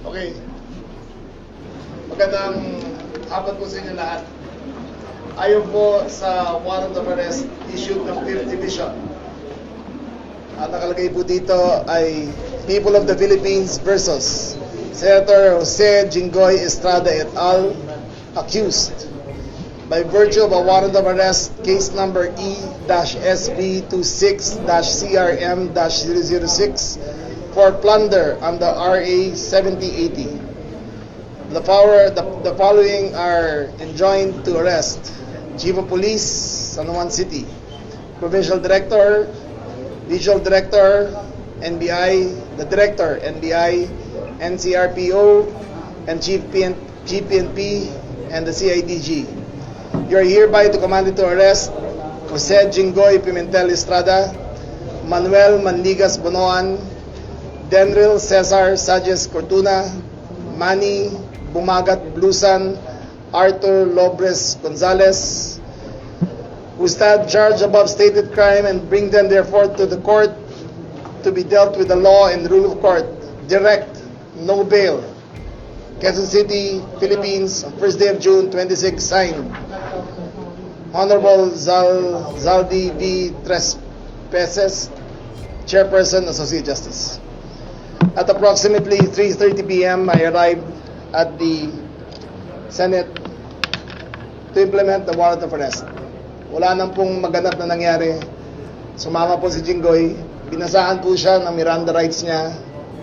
Okay. Magandang hapon po sa inyo lahat. Ayon po sa warrant of arrest issued ng 5th Division. At nakalagay po dito ay People of the Philippines versus Senator Jose Jinggoy Estrada et al. Accused by virtue of a warrant of arrest case number E-SB26-CRM-006 for plunder under RA 7080. The following are enjoined to arrest: Chief of Police, San Juan City, Provincial Director, Regional Director, NBI, the Director, NBI, NCRPO, and Chief PNP, and the CIDG. You are hereby commanded to arrest Jose Jinggoy Pimentel Estrada, Manuel Manligas Bonoan, Denril Cesar Sages Cortuna, Manny Bumagat Blusan, Arthur Lobres Gonzalez, who stand charged above stated crime, and bring them therefore to the court to be dealt with the law and rule of court. Direct, no bail. Quezon City, Philippines, on 1st day of June 26, signed Honorable Zaldi V. Trespeses, Chairperson, Associate Justice. At approximately 3:30 p.m., I arrived at the Senate to implement the warrant of arrest. Wala nang pong maganap na nangyari. Sumama po si Jinggoy. Binasahan po siya ng Miranda rights niya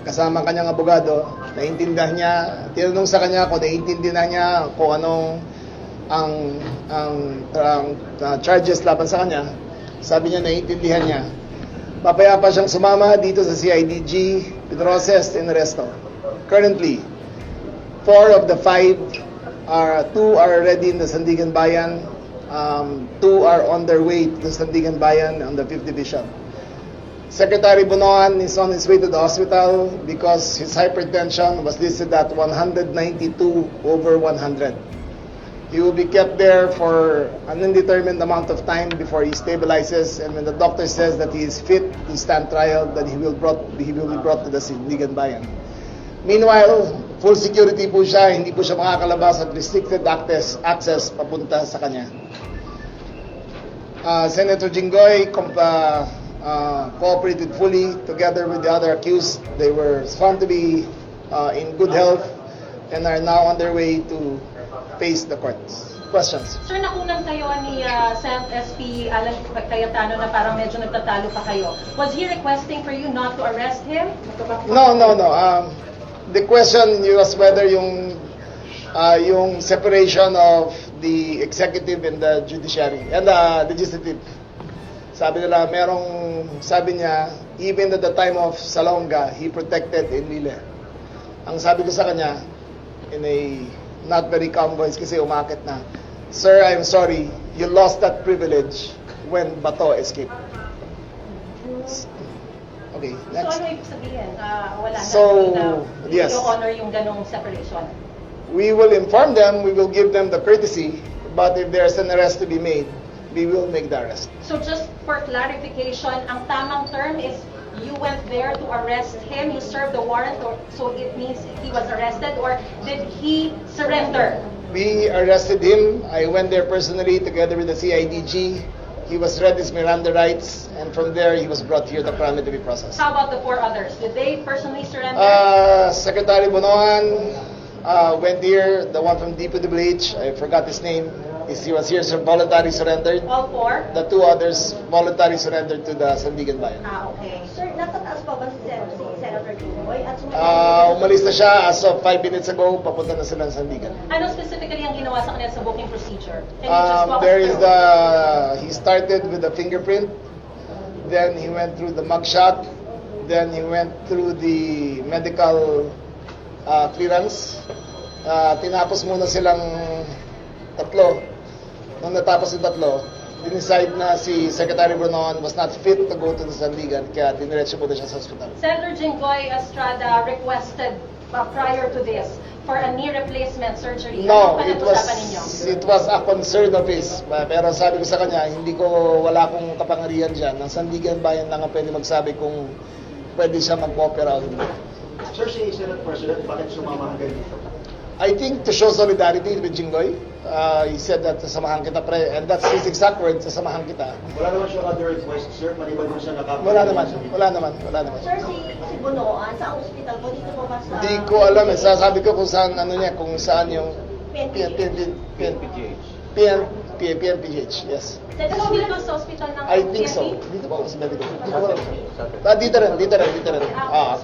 kasama kanyang abogado. Naintindihan niya. Tinanong sa kanya kung naintindihan niya kung anong ang charges laban sa kanya. Sabi niya naintindihan niya. Papaya pa siyang sumama dito sa CIDG, pinrocessed and arrested. Currently, 4 of the 5 2 are already in the Sandigan Bayan, 2 are on their way to the Sandigan Bayan on the 5th Division. Secretary Bonoan is on his way to the hospital because his hypertension was listed at 192/100. He will be kept there for an indeterminate amount of time before he stabilizes, and when the doctor says that he is fit to stand trial, then he will be brought to the Sandigan Bayan. Meanwhile, full security po siya, hindi po siya makakalabas at restricted access papunta sa kanya. Senator Jinggoy cooperated fully together with the other accused. They were found to be in good health and are now on their way to face the courts. Questions? Sir, nakunan kayo ni Senate SP Alan Cayetano na parang medyo nagtatalo pa kayo. Was he requesting for you not to arrest him? No. The question was whether yung separation of the executive and the judiciary and the legislative. Sabi niya, even at the time of Salonga, he protected Enrile. Ang sabi ko sa kanya, in a not very calm voice kasi umakit na, "Sir, I'm sorry, you lost that privilege when Bato escaped." Okay, next. So ano ibig sabihin? Wala So, na, yes. you honor yung ganong separation? We will inform them, we will give them the courtesy, but if there's an arrest to be made, we will make the arrest. So just for clarification, ang tamang term is you went there to arrest him, you served the warrant, so it means he was arrested, or did he surrender? We arrested him. I went there personally together with the CIDG. He was read his Miranda rights, and from there he was brought here to Krami to be processed. How about the 4 others? Did they personally surrender? Secretary Bonoan went here. The one from DPWH, I forgot his name. He was here, so voluntary surrendered. All 4? The 2 others voluntary surrendered to the Sandigan Bayan. Okay. Sir, natataas pa ba si Senator Jinggoy at Umalis na siya as of 5 minutes ago. Papunta na sila sa Sandigan. Ano specifically ang ginawa sa kanya sa booking procedure? Can you just walk There us is through? he started with the fingerprint, then he went through the mugshot, then he went through the medical clearance. Tinapos muna silang tatlo. Nung natapos yung tatlo, dinicide na si Secretary Bonoan was not fit to go to the Sandigan, kaya diniretso po na siya sa hospital. Senator Jinggoy Estrada requested prior to this for a knee replacement surgery. No, Ano pinag-usapan ninyo? it was a concern of his. Pero sabi ko sa kanya, wala akong kapangyarihan dyan. Ang Sandigan Bayan lang ang pwede magsabi kung pwede siya mag-opera o hindi. Sir, si Senate President, bakit sumama hanggang dito? I think to show solidarity with Jinggoy, he said that sasamahan kita pre, and that's his exact words, sasamahan kita. Wala naman siya other request, sir, maliban mo sa nakapag... Wala naman. Sir, si Bunoan, sa hospital po, dito po ba sa... Hindi ko alam eh, sasabi ko kung saan, ano niya, kung saan yung PNPGH, yes. So, dito ba sa hospital ng I think so. PNP? Dito ba ako sa medical? Dito rin.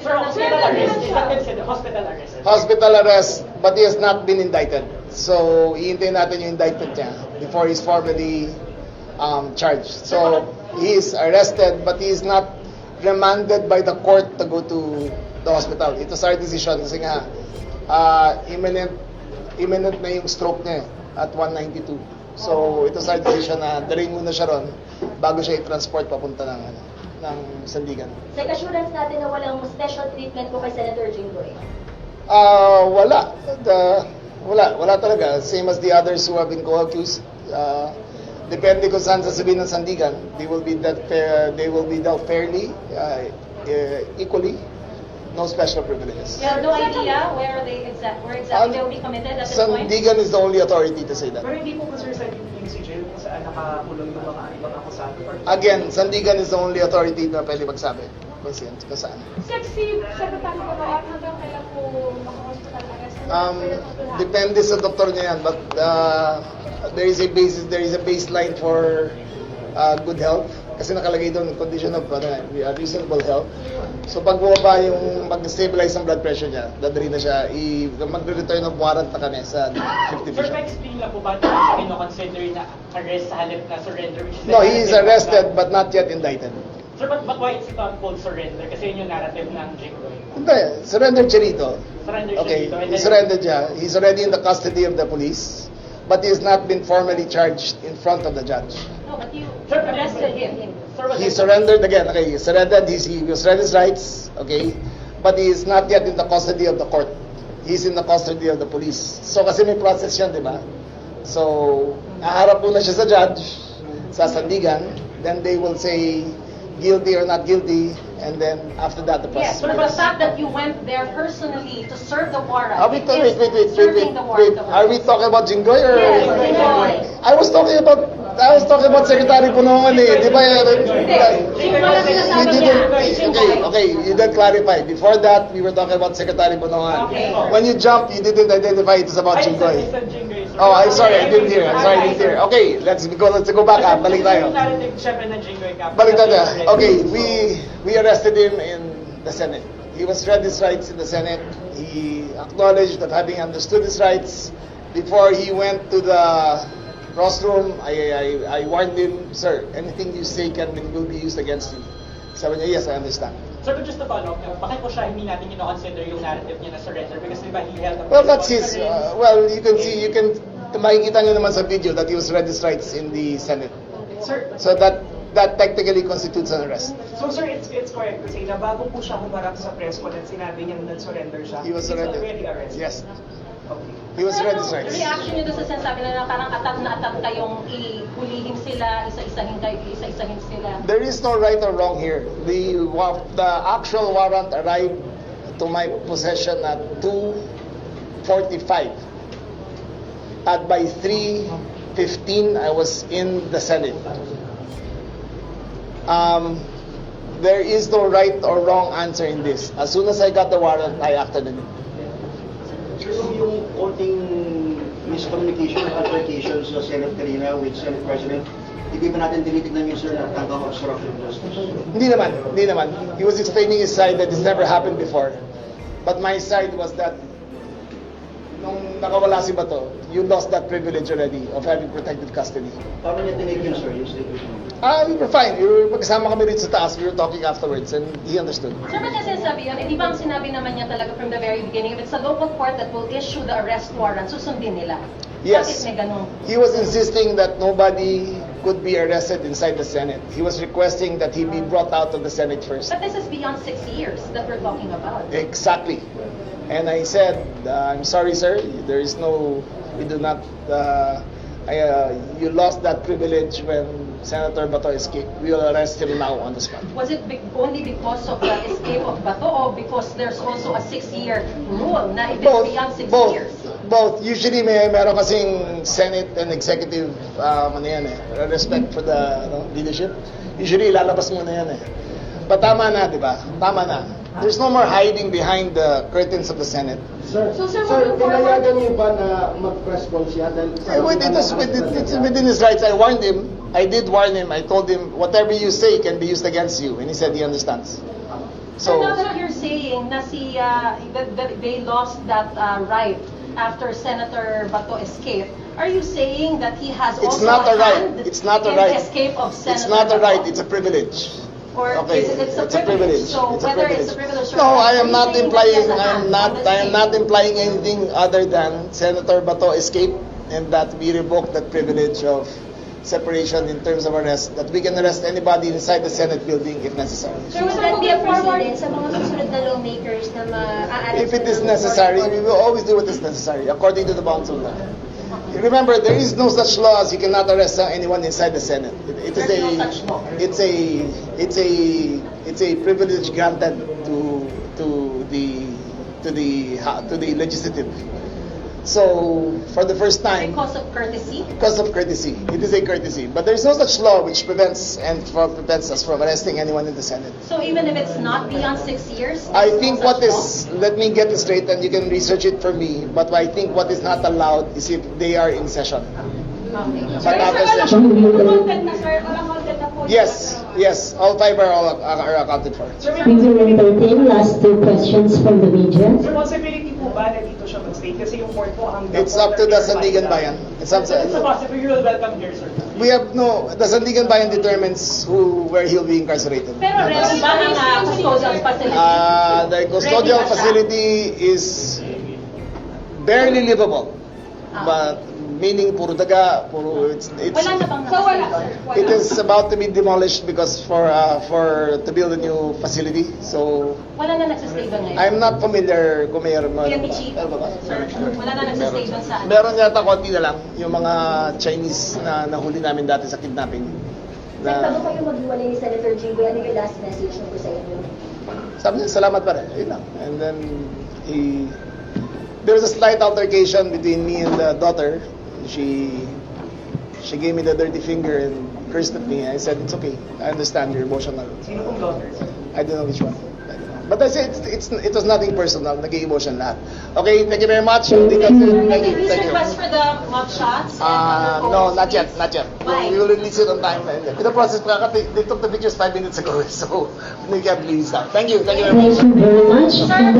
Sir, hospital arrest. Is that considered hospital arrest? Hospital arrest, but he has not been indicted. So, iintayin natin yung indictment niya before he's formally charged. So, he is arrested, but he is not remanded by the court to go to the hospital. It was our decision kasi nga, imminent na yung stroke niya at 192. So, it was our decision na dalhin muna siya ron bago siya i-transport papunta ng Sandigan. Sec, assurance natin na walang special treatment po kay Senator Jinggoy. Wala. Wala talaga. Same as the others who have been co-accused. Depende kung saan sasabihin ng Sandigan. They will be dealt fairly, equally. No special privileges. You have no idea where exactly they will be committed at this point? Sandigan is the only authority to say that. Pero hindi po ba sir sa yung si jail kung saan nakakulong yung mga ibang akusado? Again, Sandigan is the only authority na pwede magsabi kung saan. Sexy, Secretary Bagoan, hanggang kailan po maka-hospital arrest? Depende sa doktor niya yan, but there is a baseline for good health. Kasi nakalagay doon condition of reasonable health. So pag bumaba yung mag-stabilize ang blood pressure niya, dadali na siya, mag-return of warrant na kami sa 5th Sir, Division. explain lang po ba ito kasi kino-consider na arrest sa halip na surrender? Which is No, he is arrested but not yet indicted. Sir, but why it's not called surrender? Kasi yun yung narrative ng Jinggoy. Hindi, surrendered siya rito. Surrender siya Okay, dito. And he then- surrendered siya. He's already in the custody of the police, but he has not been formally charged in front of the judge. No, but you Sir, arrested him. Sir, was He it- surrendered again. Okay, he surrendered. He was read his rights. Okay, but he is not yet in the custody of the court. He's in the custody of the police. So kasi may process yan, di ba? So, haharap muna siya sa judge, sa Sandigan. Then they will say guilty or not guilty, and then after that the Yes, process. but the fact that you went there personally to serve the warrant Are we is serving the warrant of Are we arrest. talking about Jinggoy or? Yes, Jinggoy. I was talking about Secretary Punoan eh. Di ba? Jinggoy ang sinasabi niya. Okay, you didn't clarify. Before that, we were talking about Secretary Punoan. Okay. When you jumped, you didn't identify it was about I Jinggoy. said Jinggoy, sir. Oh, I'm sorry, I didn't hear. Okay, let's go back. Balik tayo. Yung narrative, syempre, ng Jinggoy ka. Balik tayo. Okay, we arrested him in the Senate. He was read his rights in the Senate. He acknowledged that having understood his rights, before he went to the rostrum, I warned him, sir, anything you say will be used against you. Sabi niya, yes, I understand. Sir, but just to follow up, bakit po siya hindi natin kino-consider yung narrative niya na surrender? Because di ba he held a Well, that's his, conference. makikita niyo naman sa video that he was read his rights in the Senate. Sir, So that technically constitutes an arrest. so sir, it's correct to say na bago po siya humarap sa press con at sinabi niya na nag-surrender siya, He was he's surrendered. already arrested. Yes, Okay. he was read his The rights. reaction niyo doon sa sinasabi na parang atat na atat kayong ihulihin sila, isa-isahin sila. There is no right or wrong here. The actual warrant arrived to my possession at 2:45. At by 3:15, I was in the Senate. There is no right or wrong answer in this. As soon as I got the warrant, I acted on it. Sir, yung konting miscommunication or altercation sa Senate kanina with Senate President, hindi ba natin tinitignan yun, sir, na tanggang obstruction of justice? Hindi naman. He was explaining his side that this never happened before. But my side was that nung nakawala si Bato, you lost that privilege already of having protected custody. Paano niya tinake yun, sir, yung statement mo? We were fine. Magkasama kami rin sa taas. We were talking afterwards and he understood. Sir, ba't niya sinasabi yun? Di ba ang sinabi naman niya talaga from the very beginning, if it's a local court that will issue the arrest warrant, susundin nila. Yes. Bakit may ganun? He was insisting that nobody could be arrested inside the Senate. He was requesting that he be brought out of the Senate first. But this is beyond 6 years that we're talking about. Exactly. And I said, I'm sorry, sir. There is no, we do not, you lost that privilege when Senator Bato escape, we will arrest him now on the spot. Was it only because of the escape of Bato or because there's also a 6-year rule na if it's beyond 6 years? Both. Usually meron kasing Senate and executive respect for the leadership. Usually lalabas muna yan eh. But tama na, di ba? Tama na. There's no more hiding behind the curtains of the Senate. So, sir, moving forward, pinayagan niyo ba na mag-press call siya? It's within his rights. I warned him. I did warn him. I told him, whatever you say can be used against you. And he said he understands. So So, now that you're saying na that they lost that right after Senator Bato escaped, are you saying that he has it's also not a right. hand It's not a in right. the escape of Senator It's not a Bato? right. It's a privilege. Or Okay, is it, it's a privilege. So It's a whether privilege. it's a privilege or No, not, I am are you not saying implying. that he has a hand on the I am same? not implying anything other than Senator Bato escaped and that we revoke that privilege of separation in terms of arrest. That we can arrest anybody inside the Senate building if necessary. sir, Will sir, that be a moving forward, precedent sa mga susunod na lawmakers na ma-arrest? If it is necessary, we will always do what is necessary according to the bounds of law. Remember, there is no such law as you cannot arrest anyone inside the Senate. It is There's no such law. it's a privilege granted to the legislative. So for the first time, Because of courtesy? because of courtesy, it is a courtesy. But there is no such law which prevents us from arresting anyone in the Senate. So even if it's not beyond 6 years? I there's no think such what law? is, let me get this straight and you can research it for me, but I think what is not allowed is if they are in session. Okay. But after sir, session, content na, sir, walang content na po. yes, all five are accounted for. Sir, We will entertain last 2 questions from the media. responsibility po ba na dito siya mag-stay? Kasi yung court po hanggang... It's up to the Sandigan Bayan. It's up So it's to, a possibility you'll welcome here, sir. we have no, the Sandigan Bayan determines where he'll be incarcerated. Pero ready ba ang custodial facility? The custodial Ready ba siya? facility is barely livable, but meaning puro daga, it's Wala na bang So, wala, nakasave, sir. sir? Wala. it is about to be demolished because for to build a new facility. So Wala na nagsastay ba ngayon? I'm not familiar kung mayroon Can be cheap. Sir, wala na nagsastay ba sa ano? Meron yata konti na lang yung mga Chinese na nahuli namin dati sa kidnapping. Sir, bago Na, kayo maghiwalay ni Senator Jinggoy, ano yung last message niyo po sa inyo? sabi niya, salamat pa rin. Yun lang. And then there was a slight altercation between me and the daughter. She gave me the dirty finger and cursed at me. I said, it's okay. I understand you're emotional. Sino pong daughter? I don't know which one. I don't know. But I said it was nothing personal. Naging emotion lahat. Okay, thank you very much. Thank you. Can you Thank please you. request for the mug shots? and other No, photos, not yet, please? not yet. Why? We will release it on time. In the process, they took the pictures 5 minutes ago, so we can't release that. Thank you very much. Thank you very much. Sir,